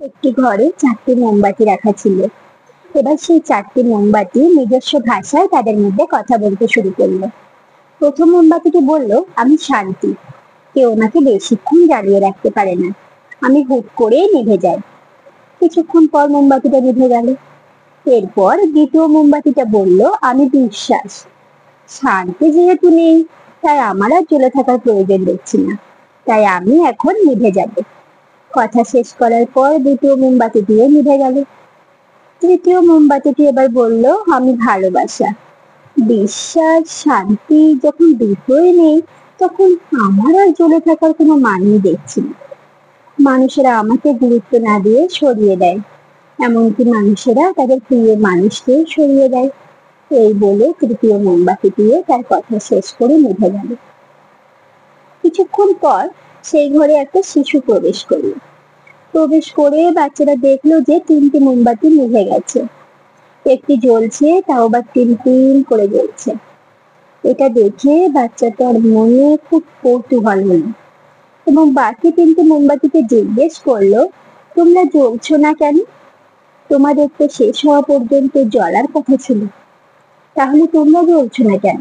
একটি ঘরে 4টি মোমবাতি রাখা ছিল। এবার সেই 4টি মোমবাতি নিজস্ব ভাষায় তাদের মধ্যে কথা বলতে শুরু করলো। প্রথম মোমবাতিটি বলল, আমি শান্তি, কেউ আমাকে বেশিক্ষণ জ্বালিয়ে রাখতে পারে না, আমি হুট করে নিভে যাই। কিছুক্ষণ পর মোমবাতিটা নিভে গেল। এরপর দ্বিতীয় মোমবাতিটা বলল, আমি বিশ্বাস, শান্তি যেহেতু নেই তাই আমার আর জ্বলে থাকার প্রয়োজন দেখছি না, তাই আমি এখন নিভে যাব। কথা শেষ করার পর দ্বিতীয় মোমবাতিটিও নিভে গেল। তৃতীয় মোমবাতিটি এবার বলল, আমি ভালোবাসা, বিশ্বাস, শান্তি যখন দুটোই নেই তখন আমার আর জ্বলে থাকার কোনো মানেই দেখছি না। মানুষেরা আমাকে গুরুত্ব না দিয়ে সরিয়ে দেয়, এমনকি মানুষেরা তাদের প্রিয় মানুষকে সরিয়ে দেয়। এই বলে তৃতীয় মোমবাতিটিও তার কথা শেষ করে নিভে গেল। কিছুক্ষণ পর সেই ঘরে একটা শিশু প্রবেশ করলো। প্রবেশ করে বাচ্চারা দেখলো যে 3টি মোমবাতি নিভে গেছে, একটি জ্বলছে, তাও আবার টিম টিম করে জ্বলছে। এটা দেখে বাচ্চাটার মনে খুব কৌতূহল হলো এবং বাকি 3টি মোমবাতিকে জিজ্ঞেস করলো, তোমরা জ্বলছো না কেন? তোমাদের তো শেষ হওয়া পর্যন্ত জ্বলার কথা ছিল, তাহলে তোমরা জ্বলছো না কেন?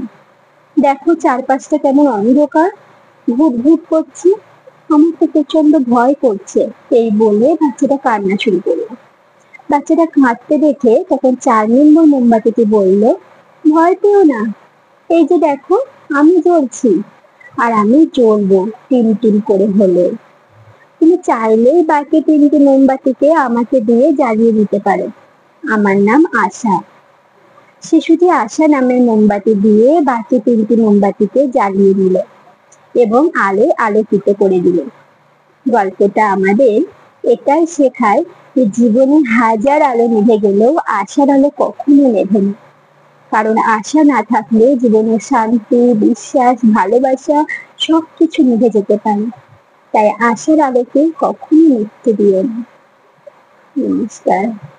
দেখো চারপাশটা কেমন অন্ধকার, ভূত ভূত করছে, আমার তো প্রচন্ড ভয় করছে। এই বলে বাচ্চাটা কান্না শুরু করলো। বাচ্চাটা কাঁদতে দেখে তখন 4 নম্বর মোমবাতিটি বলল, ভয় পেও না, এই যে দেখো আমি জ্বলছি, আর আমি জ্বলবো টিম টিম করে হলেও। তুমি চাইলেই বাকি 3টি মোমবাতিকে আমাকে দিয়ে জ্বালিয়ে দিতে পারো, আমার নাম আশা। শিশুটি আশা নামের মোমবাতি দিয়ে বাকি 3টি মোমবাতিকে জ্বালিয়ে দিল এবং আলোয় আলোকিত করে দিল। গল্পটা আমাদের এটাই শেখায় যে জীবনে হাজার আলো নিভে গেলেও আশার আলো কখনো নেভে না, কারণ আশা না থাকলে জীবনে শান্তি, বিশ্বাস, ভালোবাসা সবকিছু নিভে যেতে পারে। তাই আশার আলোকে কখনো নিভতে দিও না। নমস্কার।